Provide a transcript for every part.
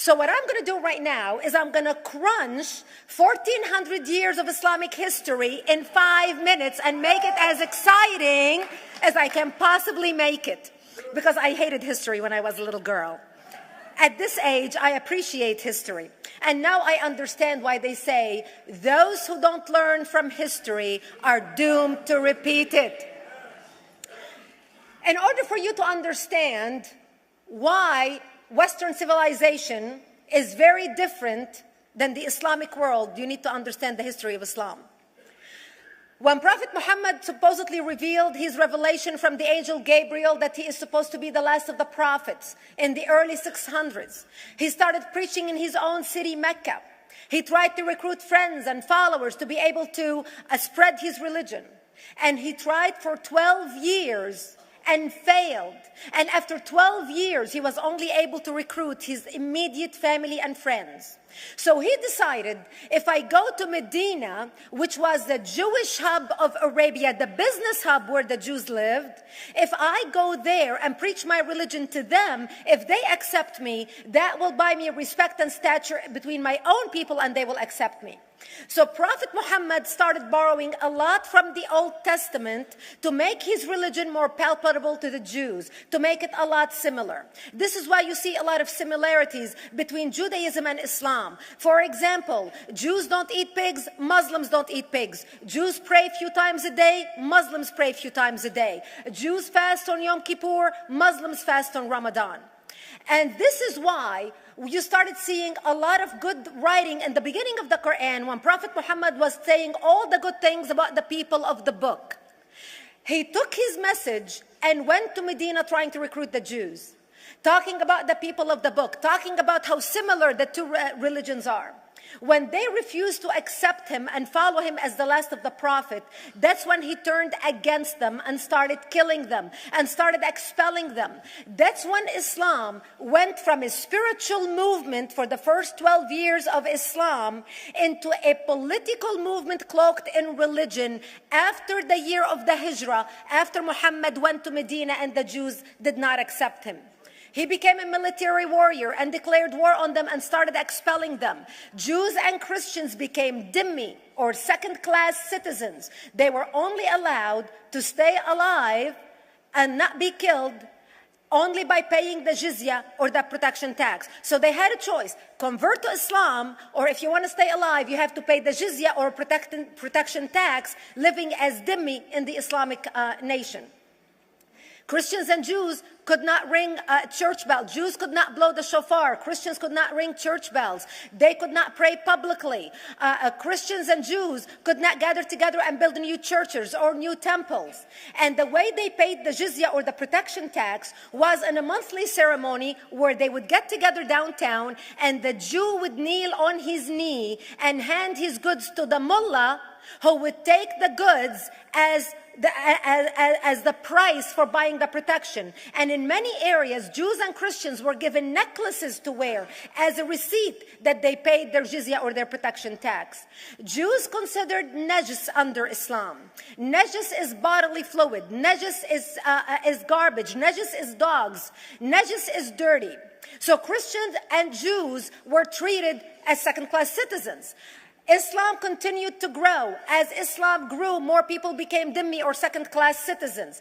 So what I'm going to do right now is I'm going to crunch 1400 years of Islamic history in 5 minutes and make it as exciting as I can possibly make it. Because I hated history when I was a little girl. At this age, I appreciate history. And now I understand why they say those who don't learn from history are doomed to repeat it. In order for you to understand why Western civilization is very different than the Islamic world, you need to understand the history of Islam. When Prophet Muhammad supposedly revealed his revelation from the angel Gabriel that he is supposed to be the last of the prophets in the early 600s, he started preaching in his own city, Mecca. He tried to recruit friends and followers to be able to spread his religion. And he tried for 12 years and failed. And after 12 years, he was only able to recruit his immediate family and friends. So he decided, if I go to Medina, which was the Jewish hub of Arabia, the business hub where the Jews lived, if I go there and preach my religion to them, if they accept me, that will buy me respect and stature between my own people, and they will accept me. So Prophet Muhammad started borrowing a lot from the Old Testament to make his religion more palpable to the Jews, to make it a lot similar. This is why you see a lot of similarities between Judaism and Islam. For example, Jews don't eat pigs, Muslims don't eat pigs. Jews pray a few times a day, Muslims pray a few times a day. Jews fast on Yom Kippur, Muslims fast on Ramadan. And this is why you started seeing a lot of good writing in the beginning of the Quran when Prophet Muhammad was saying all the good things about the people of the book. He took his message and went to Medina trying to recruit the Jews, talking about the people of the book, talking about how similar the two religions are. When they refused to accept him and follow him as the last of the prophet, that's when he turned against them and started killing them and started expelling them. That's when Islam went from a spiritual movement for the first 12 years of Islam into a political movement cloaked in religion after the year of the Hijrah, after Muhammad went to Medina and the Jews did not accept him. He became a military warrior and declared war on them and started expelling them. Jews and Christians became dhimmi, or second-class citizens. They were only allowed to stay alive and not be killed only by paying the jizya or the protection tax. So they had a choice: convert to Islam, or if you want to stay alive, you have to pay the jizya or protection tax, living as dhimmi in the Islamic nation. Christians and Jews could not ring church bells. Jews could not blow the shofar. Christians could not ring church bells. They could not pray publicly. Christians and Jews could not gather together and build new churches or new temples. And the way they paid the jizya or the protection tax was in a monthly ceremony where they would get together downtown and the Jew would kneel on his knee and hand his goods to the mullah, who would take the goods as the price for buying the protection. And in many areas, Jews and Christians were given necklaces to wear as a receipt that they paid their jizya or their protection tax. Jews considered najis under Islam. Najis is bodily fluid. Najis is garbage. Najis is dogs. Najis is dirty. So Christians and Jews were treated as second-class citizens. Islam continued to grow. As Islam grew, more people became dhimmi or second-class citizens.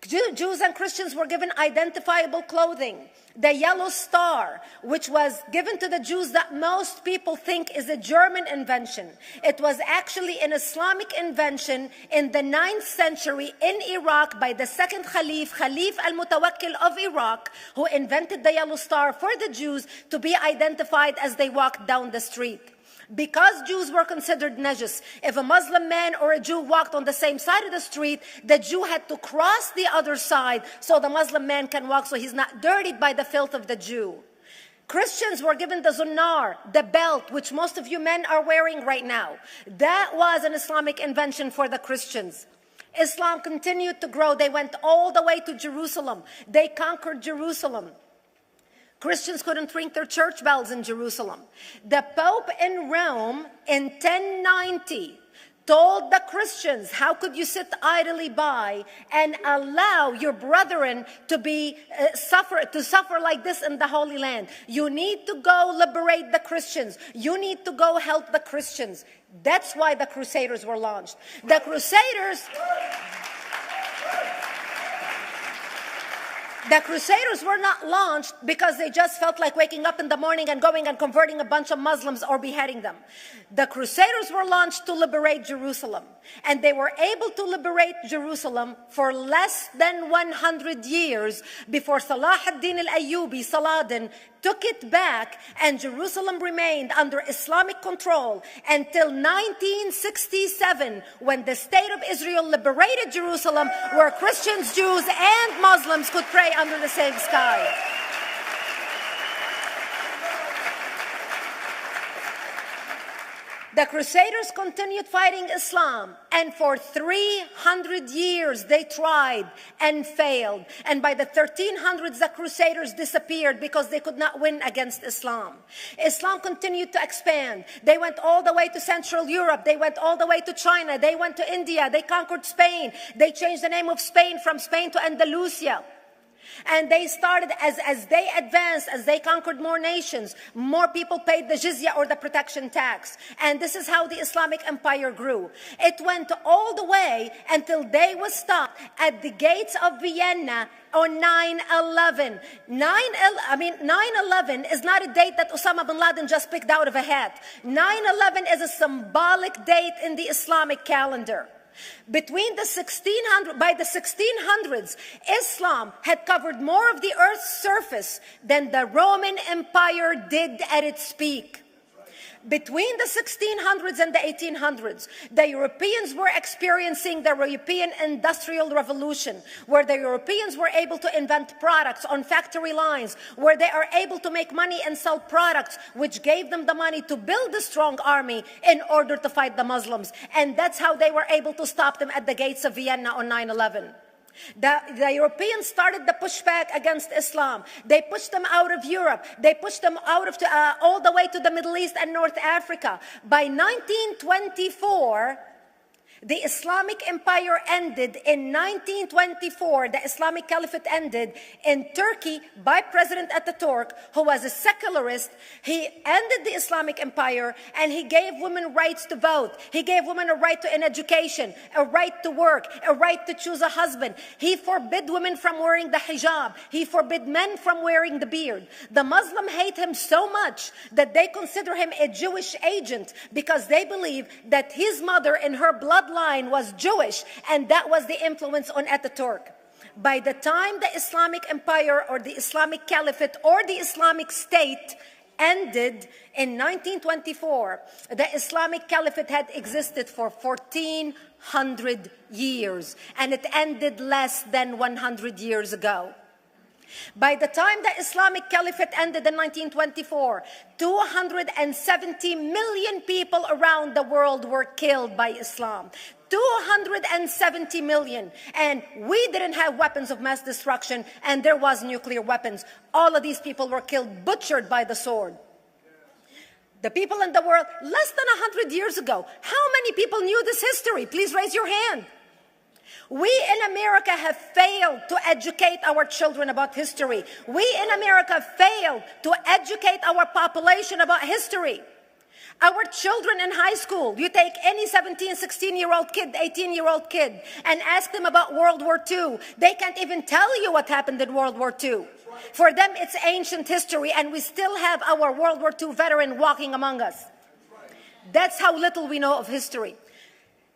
Jews and Christians were given identifiable clothing. The yellow star, which was given to the Jews that most people think is a German invention. It was actually an Islamic invention in the 9th century in Iraq by the second Khalif Al-Mutawakkil of Iraq, who invented the yellow star for the Jews to be identified as they walked down the street. Because Jews were considered najis, if a Muslim man or a Jew walked on the same side of the street, the Jew had to cross the other side so the Muslim man can walk, so he's not dirtied by the filth of the Jew. Christians were given the zunnar, the belt, which most of you men are wearing right now. That was an Islamic invention for the Christians. Islam continued to grow. They went all the way to Jerusalem. They conquered Jerusalem. Christians couldn't ring their church bells in Jerusalem. The Pope in Rome in 1090 told the Christians, how could you sit idly by and allow your brethren to be suffer like this in the Holy Land? You need to go liberate the Christians. You need to go help the Christians. That's why the Crusaders were launched. The Crusaders were not launched because they just felt like waking up in the morning and going and converting a bunch of Muslims or beheading them. The Crusaders were launched to liberate Jerusalem. And they were able to liberate Jerusalem for less than 100 years before Salah ad-Din al-Ayyubi, Saladin, took it back, and Jerusalem remained under Islamic control until 1967, when the State of Israel liberated Jerusalem, where Christians, Jews, and Muslims could pray under the same sky. The Crusaders continued fighting Islam, and for 300 years they tried and failed. And by the 1300s, the Crusaders disappeared because they could not win against Islam. Islam continued to expand. They went all the way to Central Europe. They went all the way to China. They went to India. They conquered Spain. They changed the name of Spain from Spain to Andalusia. And they started, as they advanced, as they conquered more nations, more people paid the jizya, or the protection tax. And this is how the Islamic Empire grew. It went all the way until they was stopped at the gates of Vienna on 9/11. 9/11 is not a date that Osama bin Laden just picked out of a hat. 9/11 is a symbolic date in the Islamic calendar. By the 1600s, Islam had covered more of the earth's surface than the Roman Empire did at its peak. Between the 1600s and the 1800s, the Europeans were experiencing the European Industrial Revolution, where the Europeans were able to invent products on factory lines, where they are able to make money and sell products, which gave them the money to build a strong army in order to fight the Muslims. And that's how they were able to stop them at the gates of Vienna on 9/11. The Europeans started the pushback against Islam. They pushed them out of Europe. They pushed them out of all the way to the Middle East and North Africa. By 1924, the Islamic Empire ended. In 1924, the Islamic Caliphate ended in Turkey by President Ataturk, who was a secularist. He ended the Islamic Empire, and he gave women rights to vote. He gave women a right to an education, a right to work, a right to choose a husband. He forbid women from wearing the hijab. He forbid men from wearing the beard. The Muslims hate him so much that they consider him a Jewish agent, because they believe that his mother in her bloodline was Jewish, and that was the influence on Ataturk. By the time the Islamic Empire, or the Islamic Caliphate, or the Islamic State ended in 1924, the Islamic Caliphate had existed for 1400 years, and it ended less than 100 years ago. By the time the Islamic Caliphate ended in 1924, 270 million people around the world were killed by Islam. 270 million. And we didn't have weapons of mass destruction, and there was nuclear weapons. All of these people were killed, butchered by the sword. The people in the world, less than 100 years ago, how many people knew this history? Please raise your hand. We in America have failed to educate our children about history. We in America failed to educate our population about history. Our children in high school, you take any 17, 16-year-old kid, 18-year-old kid, and ask them about World War II. They can't even tell you what happened in World War II. For them, it's ancient history, and we still have our World War II veteran walking among us. That's how little we know of history.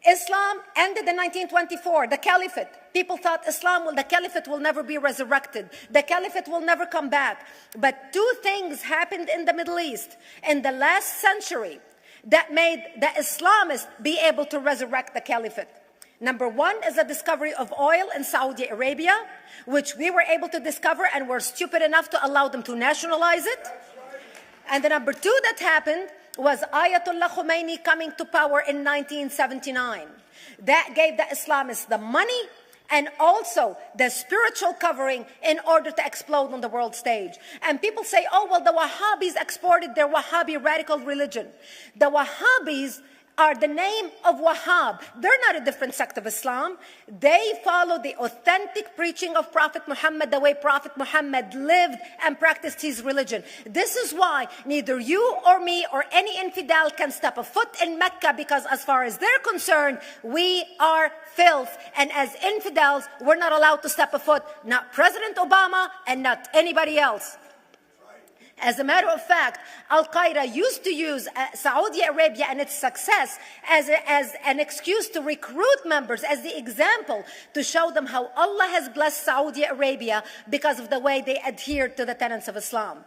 Islam ended in 1924, the Caliphate. People thought the Caliphate will never be resurrected. The Caliphate will never come back. But two things happened in the Middle East in the last century that made the Islamists be able to resurrect the Caliphate. Number one is the discovery of oil in Saudi Arabia, which we were able to discover and were stupid enough to allow them to nationalize it. And the number two that happened was Ayatollah Khomeini coming to power in 1979. That gave the Islamists the money and also the spiritual covering in order to explode on the world stage. And people say, oh, well, the Wahhabis exported their Wahhabi radical religion. The Wahhabis are the name of Wahhab. They're not a different sect of Islam. They follow the authentic preaching of Prophet Muhammad, the way Prophet Muhammad lived and practiced his religion. This is why neither you or me or any infidel can step a foot in Mecca, because as far as they're concerned, we are filth. And as infidels, we're not allowed to step a foot, not President Obama and not anybody else. As a matter of fact, Al-Qaeda used to use Saudi Arabia and its success as an excuse to recruit members, as the example to show them how Allah has blessed Saudi Arabia because of the way they adhere to the tenets of Islam.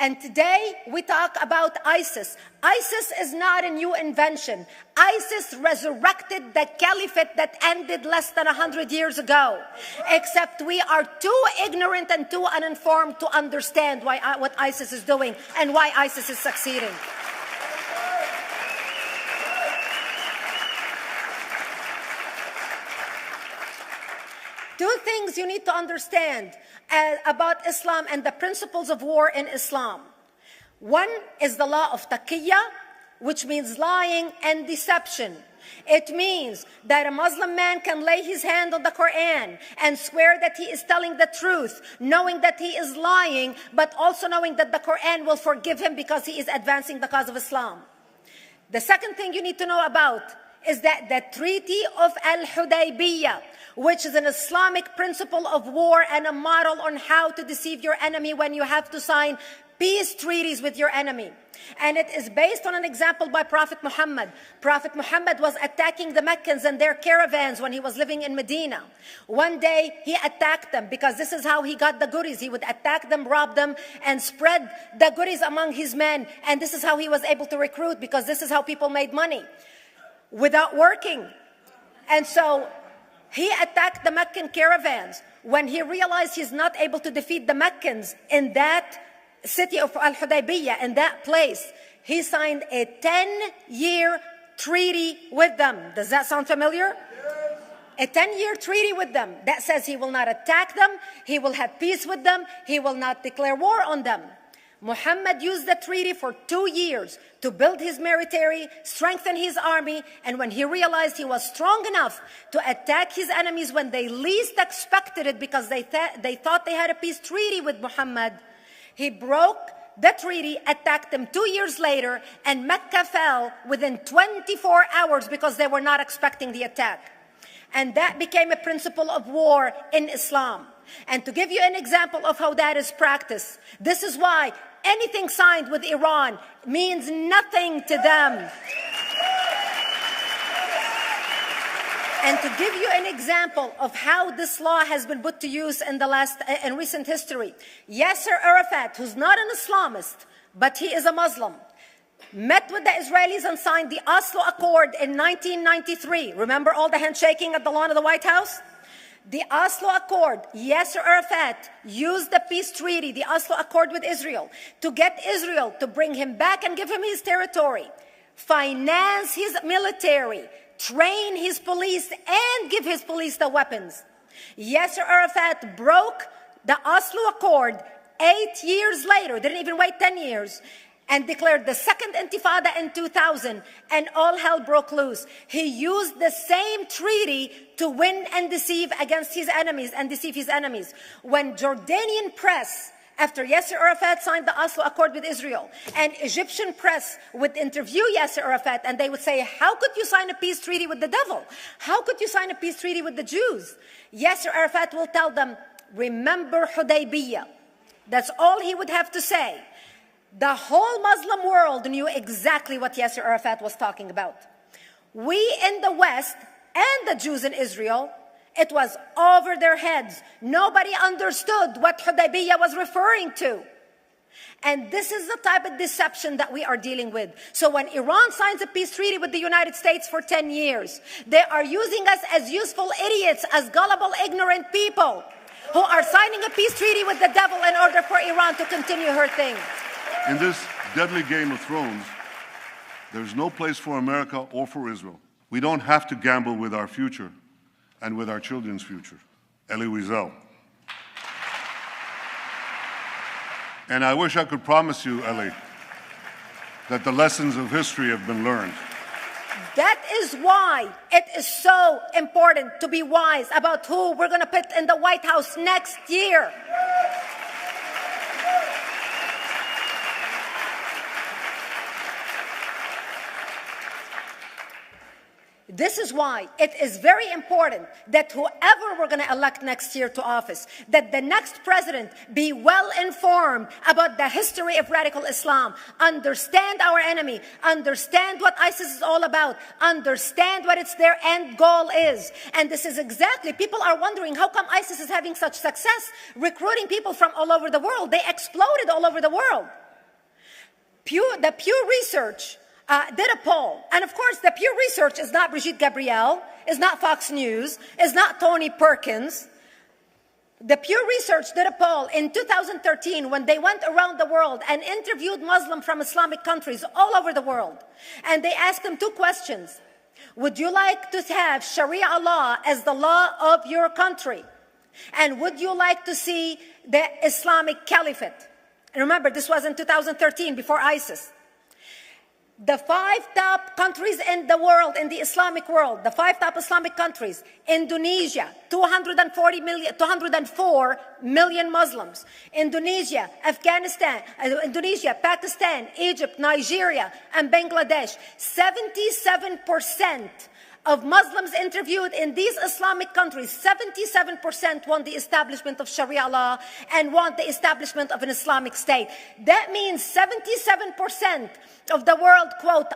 And today we talk about ISIS. ISIS is not a new invention. ISIS resurrected the caliphate that ended less than 100 years ago. Except we are too ignorant and too uninformed to understand what ISIS is doing and why ISIS is succeeding. Two things you need to understand about Islam and the principles of war in Islam. One is the law of taqiyya, which means lying and deception. It means that a Muslim man can lay his hand on the Quran and swear that he is telling the truth, knowing that he is lying, but also knowing that the Quran will forgive him because he is advancing the cause of Islam. The second thing you need to know about is that the Treaty of Al-Hudaybiyah, which is an Islamic principle of war and a model on how to deceive your enemy when you have to sign peace treaties with your enemy. And it is based on an example by Prophet Muhammad. Prophet Muhammad was attacking the Meccans and their caravans when he was living in Medina. One day he attacked them because this is how he got the goodies. He would attack them, rob them, and spread the goodies among his men. And this is how he was able to recruit, because this is how people made money without working. And so he attacked the Meccan caravans. When he realized he's not able to defeat the Meccans in that city of Al-Hudaybiyah, in that place, he signed a 10-year treaty with them. Does that sound familiar? A 10-year treaty with them that says he will not attack them, he will have peace with them, he will not declare war on them. Muhammad used the treaty for 2 years to build his military, strengthen his army, and when he realized he was strong enough to attack his enemies when they least expected it, because they thought they had a peace treaty with Muhammad, he broke the treaty, attacked them 2 years later, and Mecca fell within 24 hours because they were not expecting the attack. And that became a principle of war in Islam. And to give you an example of how that is practiced, this is why anything signed with Iran means nothing to them. And to give you an example of how this law has been put to use in recent history, Yasser Arafat, who's not an Islamist, but he is a Muslim, met with the Israelis and signed the Oslo Accord in 1993. Remember all the handshaking at the lawn of the White House? The Oslo Accord, Yasser Arafat used the peace treaty, the Oslo Accord with Israel, to get Israel to bring him back and give him his territory, finance his military, train his police, and give his police the weapons. Yasser Arafat broke the Oslo Accord 8 years later, didn't even wait 10 years, and declared the second intifada in 2000, and all hell broke loose. He used the same treaty to win and deceive against his enemies and deceive his enemies. When Jordanian press, after Yasser Arafat signed the Oslo Accord with Israel, and Egyptian press would interview Yasser Arafat, and they would say, how could you sign a peace treaty with the devil? How could you sign a peace treaty with the Jews? Yasser Arafat will tell them, remember Hudaybiyah. That's all he would have to say. The whole Muslim world knew exactly what Yasser Arafat was talking about. We in the West and the Jews in Israel, it was over their heads. Nobody understood what Hudaybiyah was referring to. And this is the type of deception that we are dealing with. So when Iran signs a peace treaty with the United States for 10 years, they are using us as useful idiots, as gullible, ignorant people who are signing a peace treaty with the devil in order for Iran to continue her thing. In this deadly game of thrones, there's no place for America or for Israel. We don't have to gamble with our future and with our children's future. Elie Wiesel. And I wish I could promise you, Elie, that the lessons of history have been learned. That is why it is so important to be wise about who we're going to put in the White House next year. This is why it is very important that whoever we're going to elect next year to office, that the next president be well informed about the history of radical Islam, understand our enemy, understand what ISIS is all about, understand what their end goal is. And this is exactly, people are wondering how come ISIS is having such success recruiting people from all over the world. They exploded all over the world. The Pew Research did a poll. And of course, the Pew Research is not Brigitte Gabriel, is not Fox News, is not Tony Perkins. The Pew Research did a poll in 2013 when they went around the world and interviewed Muslims from Islamic countries all over the world. And they asked them two questions. Would you like to have Sharia law as the law of your country? And would you like to see the Islamic Caliphate? And remember, this was in 2013, before ISIS. The 5 top countries in the world, in the Islamic world, the 5 top Islamic countries: Indonesia, 204 million Muslims. Indonesia, Pakistan, Egypt, Nigeria, and Bangladesh. 77% of Muslims interviewed in these Islamic countries, 77% want the establishment of Sharia law and want the establishment of an Islamic state. That means 77% of the world, quote,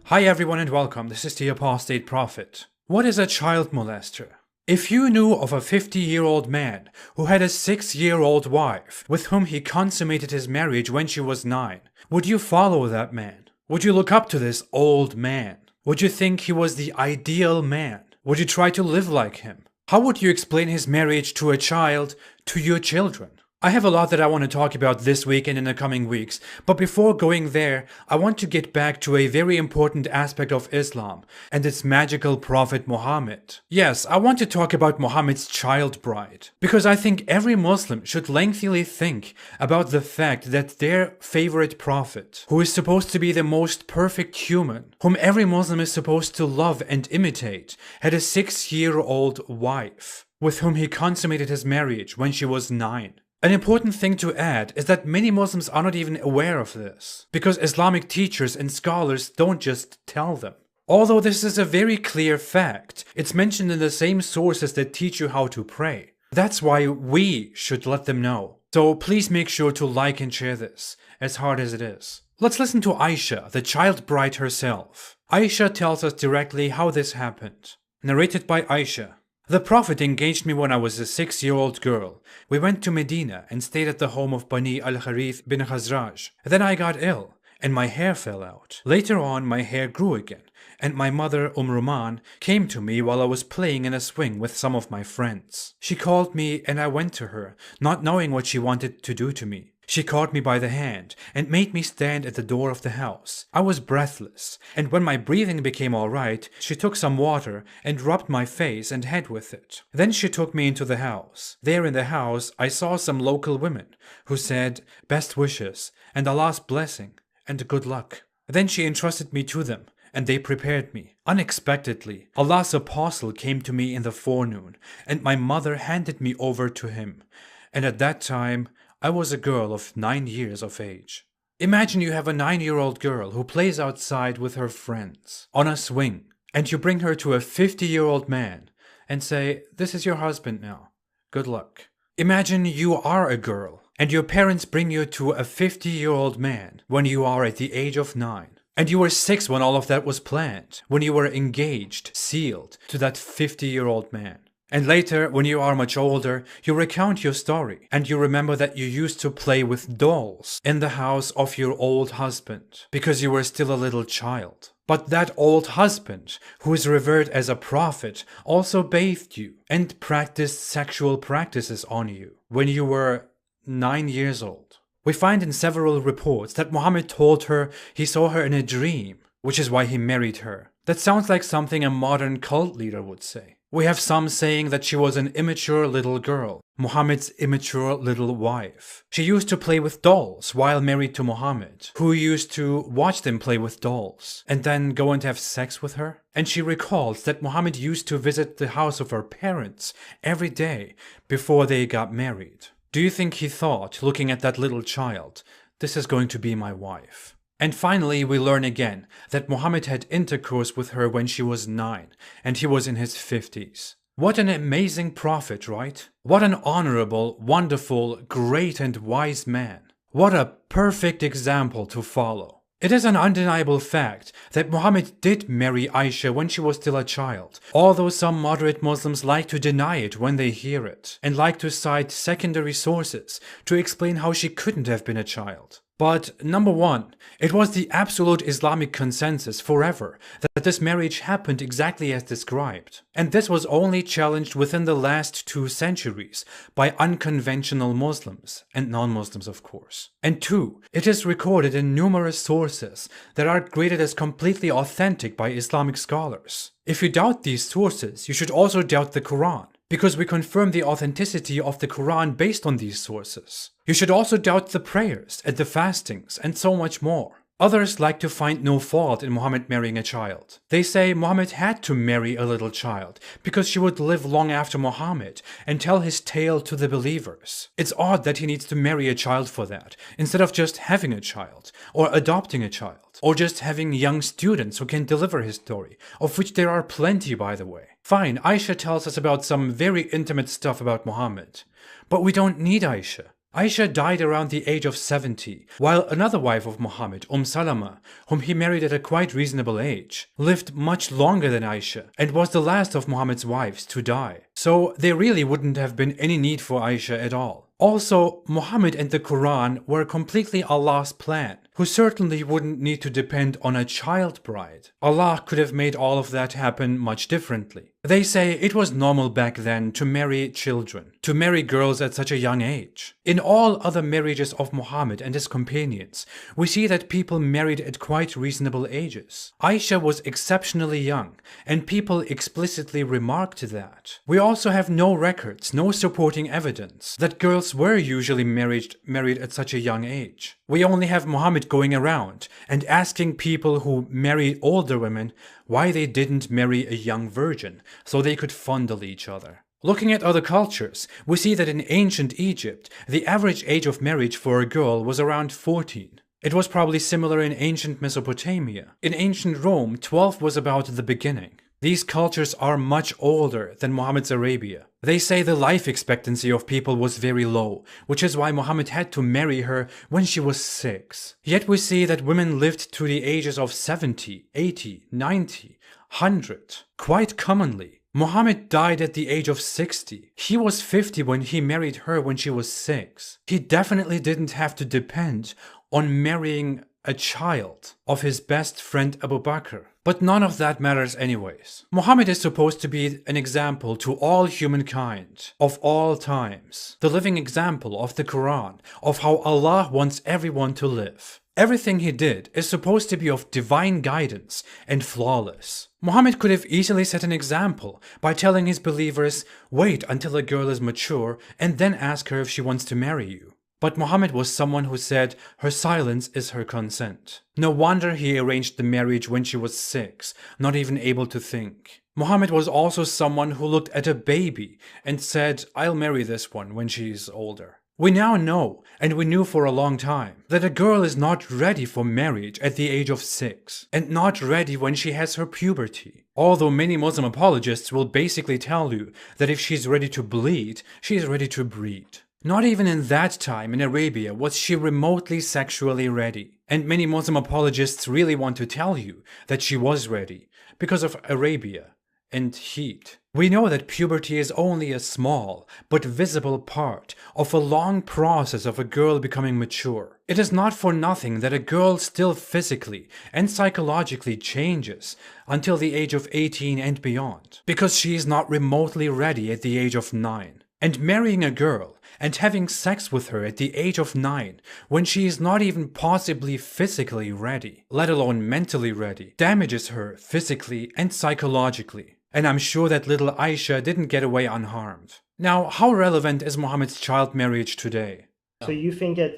Hi everyone and welcome, this is the Apostate Prophet. What is a child molester? If you knew of a 50-year-old man who had a 6-year-old wife with whom he consummated his marriage when she was 9, would you follow that man? Would you look up to this old man? Would you think he was the ideal man? Would you try to live like him? How would you explain his marriage to a child, to your children? I have a lot that I want to talk about this week and in the coming weeks, but before going there, I want to get back to a very important aspect of Islam and its magical prophet Muhammad. Yes, I want to talk about Muhammad's child bride, because I think every Muslim should lengthily think about the fact that their favorite prophet, who is supposed to be the most perfect human, whom every Muslim is supposed to love and imitate, had a 6-year-old wife with whom he consummated his marriage when she was 9. An important thing to add is that many Muslims are not even aware of this, because Islamic teachers and scholars don't just tell them. Although this is a very clear fact, it's mentioned in the same sources that teach you how to pray. That's why we should let them know. So please make sure to like and share this, as hard as it is. Let's listen to Aisha, the child bride herself. Aisha tells us directly how this happened. Narrated by Aisha. The Prophet engaged me when I was a 6-year-old girl. We went to Medina and stayed at the home of Bani al-Harith bin Khazraj. Then I got ill and my hair fell out. Later on my hair grew again and my mother Roman came to me while I was playing in a swing with some of my friends. She called me and I went to her, not knowing what she wanted to do to me. She caught me by the hand and made me stand at the door of the house. I was breathless, and when my breathing became all right, she took some water and rubbed my face and head with it. Then she took me into the house. There in the house, I saw some local women who said, "Best wishes, and Allah's blessing, and good luck." Then she entrusted me to them, and they prepared me. Unexpectedly, Allah's apostle came to me in the forenoon, and my mother handed me over to him. And at that time, I was a girl of 9 years of age. Imagine you have a 9-year-old girl who plays outside with her friends on a swing, and you bring her to a 50-year-old man and say, "This is your husband now. Good luck." Imagine you are a girl and your parents bring you to a 50-year-old man when you are at the age of 9. And you were 6 when all of that was planned, when you were engaged, sealed to that 50-year-old man. And later, when you are much older, you recount your story and you remember that you used to play with dolls in the house of your old husband because you were still a little child. But that old husband, who is revered as a prophet, also bathed you and practiced sexual practices on you when you were 9 years old. We find in several reports that Muhammad told her he saw her in a dream, which is why he married her. That sounds like something a modern cult leader would say. We have some saying that she was an immature little girl, Muhammad's immature little wife. She used to play with dolls while married to Muhammad, who used to watch them play with dolls and then go and have sex with her. And she recalls that Muhammad used to visit the house of her parents every day before they got married. Do you think he thought, looking at that little child, this is going to be my wife? And finally, we learn again that Muhammad had intercourse with her when she was 9, and he was in his 50s. What an amazing prophet, right? What an honorable, wonderful, great and wise man. What a perfect example to follow. It is an undeniable fact that Muhammad did marry Aisha when she was still a child, although some moderate Muslims like to deny it when they hear it, and like to cite secondary sources to explain how she couldn't have been a child. But number one, it was the absolute Islamic consensus forever that this marriage happened exactly as described. And this was only challenged within the last 2 centuries by unconventional Muslims, and non-Muslims of course. And 2, it is recorded in numerous sources that are graded as completely authentic by Islamic scholars. If you doubt these sources, you should also doubt the Quran, because we confirm the authenticity of the Quran based on these sources. You should also doubt the prayers and the fastings and so much more. Others like to find no fault in Muhammad marrying a child. They say Muhammad had to marry a little child because she would live long after Muhammad and tell his tale to the believers. It's odd that he needs to marry a child for that, instead of just having a child, or adopting a child, or just having young students who can deliver his story, of which there are plenty by the way. Fine, Aisha tells us about some very intimate stuff about Muhammad, but we don't need Aisha. Aisha died around the age of 70, while another wife of Muhammad, Salama, whom he married at a quite reasonable age, lived much longer than Aisha and was the last of Muhammad's wives to die. So there really wouldn't have been any need for Aisha at all. Also, Muhammad and the Quran were completely Allah's plan, who certainly wouldn't need to depend on a child bride. Allah could have made all of that happen much differently. They say it was normal back then to marry children, to marry girls at such a young age. In all other marriages of Muhammad and his companions, we see that people married at quite reasonable ages. Aisha was exceptionally young, and people explicitly remarked that. We also have no records, no supporting evidence that girls were usually married at such a young age. We only have Muhammad going around and asking people who married older women why they didn't marry a young virgin so they could fondle each other. Looking at other cultures, we see that in ancient Egypt, the average age of marriage for a girl was around 14. It was probably similar in ancient Mesopotamia. In ancient Rome, 12 was about the beginning. These cultures are much older than Muhammad's Arabia. They say the life expectancy of people was very low, which is why Muhammad had to marry her when she was 6. Yet we see that women lived to the ages of 70, 80, 90, 100, quite commonly. Muhammad died at the age of 60. He was 50 when he married her when she was 6. He definitely didn't have to depend on marrying a child of his best friend Abu Bakr. But none of that matters anyways. Muhammad is supposed to be an example to all humankind, of all times. The living example of the Quran, of how Allah wants everyone to live. Everything he did is supposed to be of divine guidance and flawless. Muhammad could have easily set an example by telling his believers, wait until a girl is mature and then ask her if she wants to marry you. But Muhammad was someone who said her silence is her consent. No wonder he arranged the marriage when she was 6, not even able to think. Muhammad was also someone who looked at a baby and said, I'll marry this one when she's older. We now know, and we knew for a long time, that a girl is not ready for marriage at the age of 6, and not ready when she has her puberty. Although many Muslim apologists will basically tell you that if she's ready to bleed, she is ready to breed. Not even in that time in Arabia was she remotely sexually ready. And many Muslim apologists really want to tell you that she was ready because of Arabia and heat. We know that puberty is only a small but visible part of a long process of a girl becoming mature. It is not for nothing that a girl still physically and psychologically changes until the age of 18 and beyond, because she is not remotely ready at the age of 9. And marrying a girl and having sex with her at the age of 9 when she is not even possibly physically ready, let alone mentally ready, damages her physically and psychologically. And I'm sure that little Aisha didn't get away unharmed. Now, how relevant is Muhammad's child marriage today? So you think that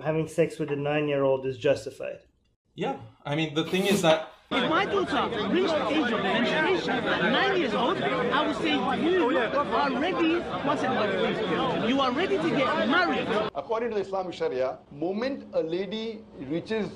having sex with a 9-year-old is justified? Yeah, I mean, the thing is that if my daughter reached the age of menstruation at 9 years old, I would say you are ready. You are ready to get married. According to the Islamic Sharia, moment a lady reaches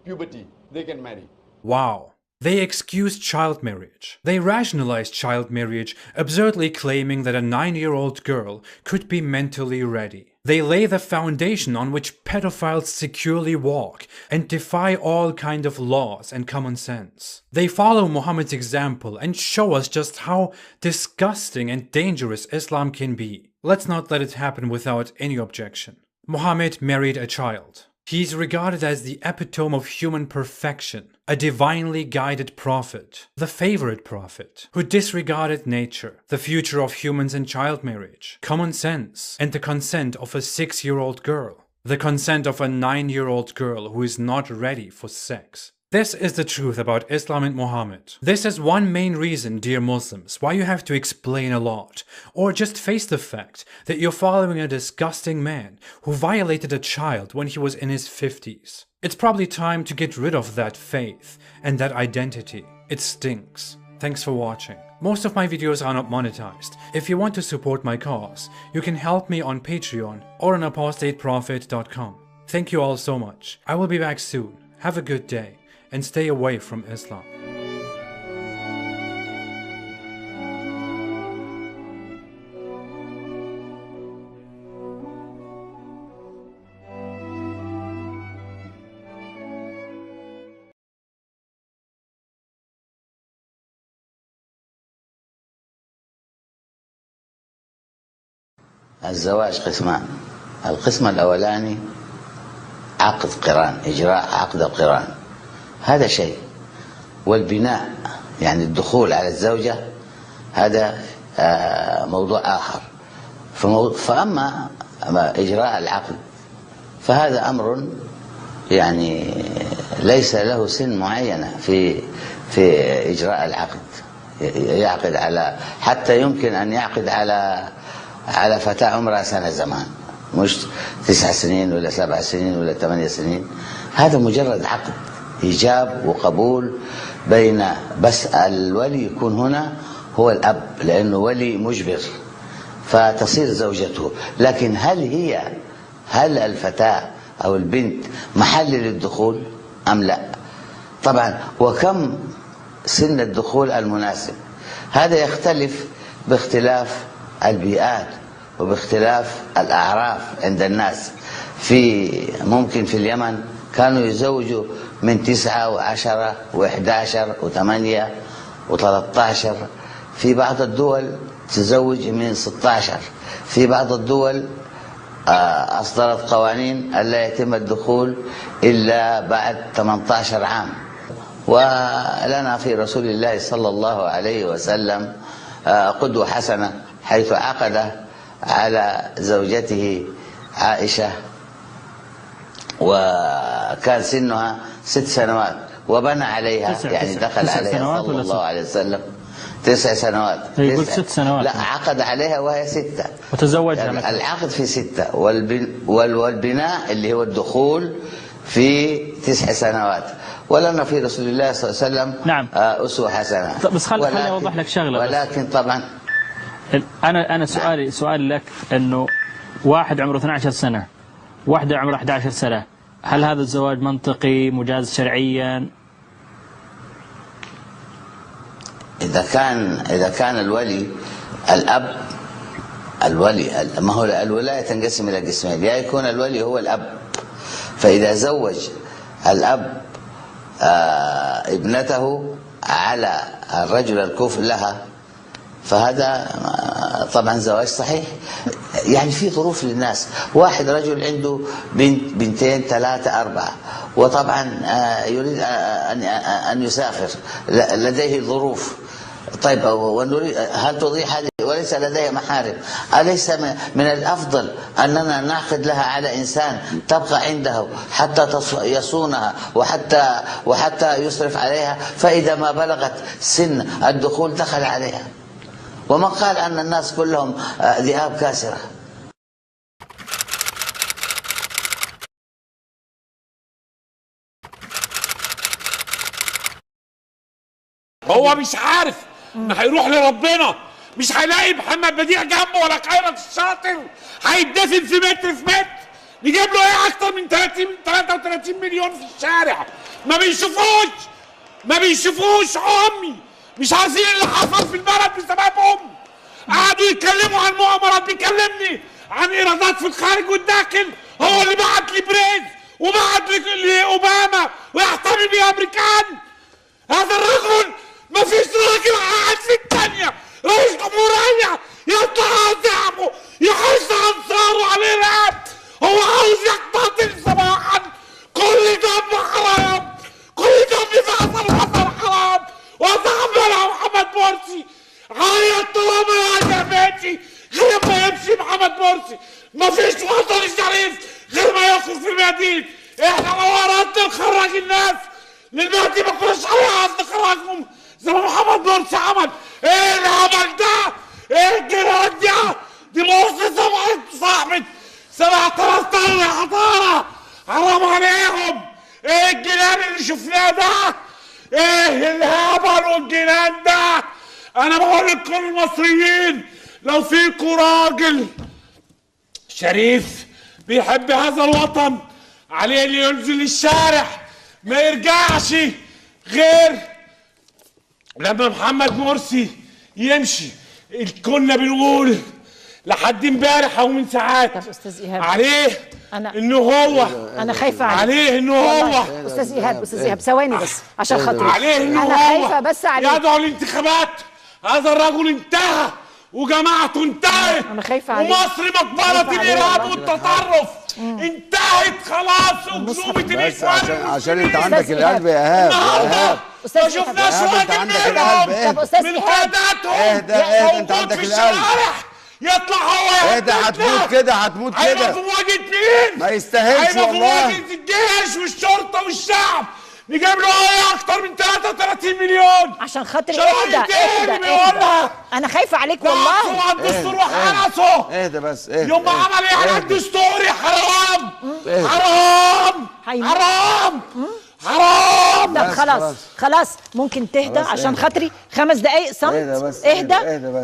puberty, they can marry. Wow. They excuse child marriage. They rationalize child marriage, absurdly claiming that a 9-year-old girl could be mentally ready. They lay the foundation on which pedophiles securely walk and defy all kind of laws and common sense. They follow Muhammad's example and show us just how disgusting and dangerous Islam can be. Let's not let it happen without any objection. Muhammad married a child. He is regarded as the epitome of human perfection, a divinely guided prophet, the favorite prophet, who disregarded nature, the future of humans and child marriage, common sense, and the consent of a 6-year-old girl, the consent of a 9-year-old girl who is not ready for sex. This is the truth about Islam and Muhammad. This is one main reason, dear Muslims, why you have to explain a lot, or just face the fact that you're following a disgusting man who violated a child when he was in his 50s. It's probably time to get rid of that faith and that identity. It stinks. Thanks for watching. Most of my videos are not monetized. If you want to support my cause, you can help me on Patreon or on apostateprophet.com. Thank you all so much. I will be back soon. Have a good day. And stay away from Islam. الزواج قسمان. القسم الأولاني عقد قران، إجراء عقد القران، هذا شيء. والبناء يعني الدخول على الزوجة هذا موضوع آخر. فأما إجراء العقد فهذا أمر يعني ليس له سن معينة في إجراء العقد. يعقد على، حتى يمكن أن يعقد على فتاة عمرها سنة زمان، مش 9 سنين ولا 7 سنين ولا 8 سنين. هذا مجرد عقد إيجاب وقبول بين، بس الولي يكون هنا هو الأب لأنه ولي مجبر فتصير زوجته. لكن هل الفتاة أو البنت محل للدخول أم لا؟ طبعا وكم سن الدخول المناسب؟ هذا يختلف باختلاف البيئات وباختلاف الأعراف عند الناس. ممكن في اليمن كانوا يزوجوا من 9 و10 و11 و8 و13. في بعض الدول تزوج من 16. في بعض الدول أصدرت قوانين ألا يتم الدخول إلا بعد 18 عام. ولنا في رسول الله صلى الله عليه وسلم قدوة حسنة، حيث عقد على زوجته عائشة وكان سنها 6 سنوات وبنى عليها، يعني دخل عليها صلى الله عليه وسلم 9 سنوات. يقول 6 سنوات. لا، عقد عليها وهي 6 وتزوجها يعني العقد في 6 والبناء اللي هو الدخول في 9 سنوات. ولنا في رسول الله صلى الله عليه وسلم نعم أسوة حسنة. بس خليني أوضح لك شغلة. ولكن طبعا أنا سؤالي لك إنه واحد عمره 12 سنة، واحدة عمرها 11 سنة، هل هذا الزواج منطقي مجاز شرعيا؟ إذا كان الولي الأب، ما هو الولاية تنقسم إلى قسمين، يا يكون الولي هو الأب، فإذا زوج الأب ابنته على الرجل الكفء لها فهذا طبعا زواج صحيح. يعني في ظروف للناس، واحد رجل عنده بنتين 3 4 وطبعا يريد أن يسافر، لديه ظروف. طيب ونريد، هل تضيع هذه وليس لديها محارم، أليس من الأفضل أننا نعقد لها على إنسان تبقى عنده حتى يصونها وحتى يصرف عليها، فإذا ما بلغت سن الدخول دخل عليها؟ ومن قال أن الناس كلهم ذئاب كاسرة؟ هو مش عارف ان هيروح لربنا، مش هيلاقي محمد بديع جنبه ولا خيرت الشاطر، هيتدفن في متر في متر. نجيب له ايه اكتر من 33 مليون في الشارع ما بيشوفوش امي، مش عارفين اللي حصل في البلد بسببهم. قعدوا يتكلموا عن مؤامرات، بيكلمني عن ايرادات في الخارج والداخل، هو اللي بعت لبريز وبعت لاوباما ويحتمي بامريكان. هذا الرجل ما فيش راجل قاعد في الثانيه رئيس جمهوريه يطلع على شعبه يحث انصاره على الارهاب، هو عاوز يقتتل صباحا. كل دم حرام، كل دم في حصل حرام. وتعمل محمد مرسي عيط طالما يا بيتي غير ما يمشي محمد مرسي. ما فيش وطن شريف غير ما يخرج في الميادين. احنا لو اردنا نخرج الناس للمهدي ما كناش عايز نخرجهم زي ما محمد مرسي عمل. ايه العمل ده؟ ايه الجنان ده؟ دي مؤسسة صاحبة 7000 طن حضارة، حرام عليهم. ايه الجنان اللي شفناه ده؟ ايه الهبل والجنان ده؟ انا بقول لكل المصريين لو فيكم راجل شريف بيحب هذا الوطن عليه اللي ينزل الشارع ما يرجعش غير لما محمد مرسي يمشي. كنا بنقول لحد امبارح او من ساعات عليه انه هو انا خايفه عليه انه هو استاذ ايهاب ثواني بس عشان خاطري عليه انه انا خايفه بس عليه يدعو الانتخابات. هذا الرجل انتهى وجماعته انتهت. انا خايفه عليه. ومصر مقبره الارهاب والتطرف انتهت خلاص. اكذوبه الاسلام عشان انت عندك القلب يا ايهاب. ما شفناش راجل منهم من قاداتهم اهدى انت عندك القلب. يطلع هو اهدى هتموت كده هيبقى في مواجهه مين؟ ما يستاهلش والله. هيبقى في مواجهه الجيش والشرطه والشعب. نجيب له ايه اكتر من 33 مليون عشان خاطر اهدى. انا خايفه عليك والله. على الدستور وحرسه. اهدى بس اهدى. يوم ما عمل ايه على الدستور؟ حرام حرام. طب خلاص ممكن تهدى عشان خاطري 5 دقايق صمت. اهدى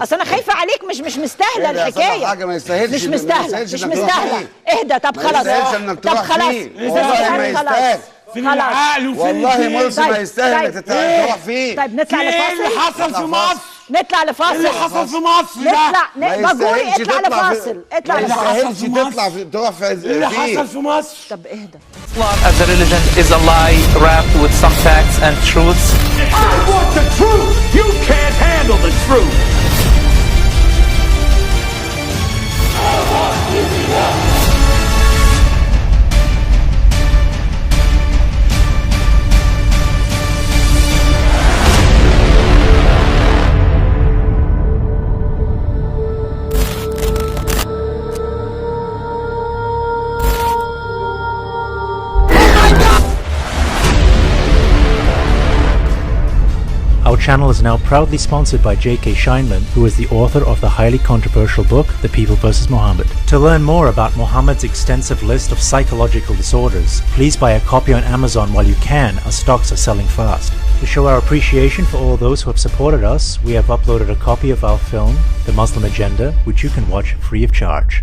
اصل انا خايفه عليك. مش مستاهله الحكايه. حاجه ما يستاهلش. مش مستاهله. اهدى. طب خلاص في العقل وفي والله مرسي ما يستاهل انك تروح فيه. طيب نطلع لفاصل. ايه اللي حصل في مصر؟ نطلع لفاصل. اللي حصل في مصر بقولي اطلع لفاصل. ما يستاهلش تروح فيه. اللي حصل في مصر. طب اهدى. Islam as a religion is a lie wrapped with some facts and truths. I want the truth. You can't handle the truth. I want you. Our channel is now proudly sponsored by J.K. Scheinman, who is the author of the highly controversial book, The People vs. Muhammad. To learn more about Muhammad's extensive list of psychological disorders, please buy a copy on Amazon while you can, as stocks are selling fast. To show our appreciation for all those who have supported us, we have uploaded a copy of our film, The Muslim Agenda, which you can watch free of charge.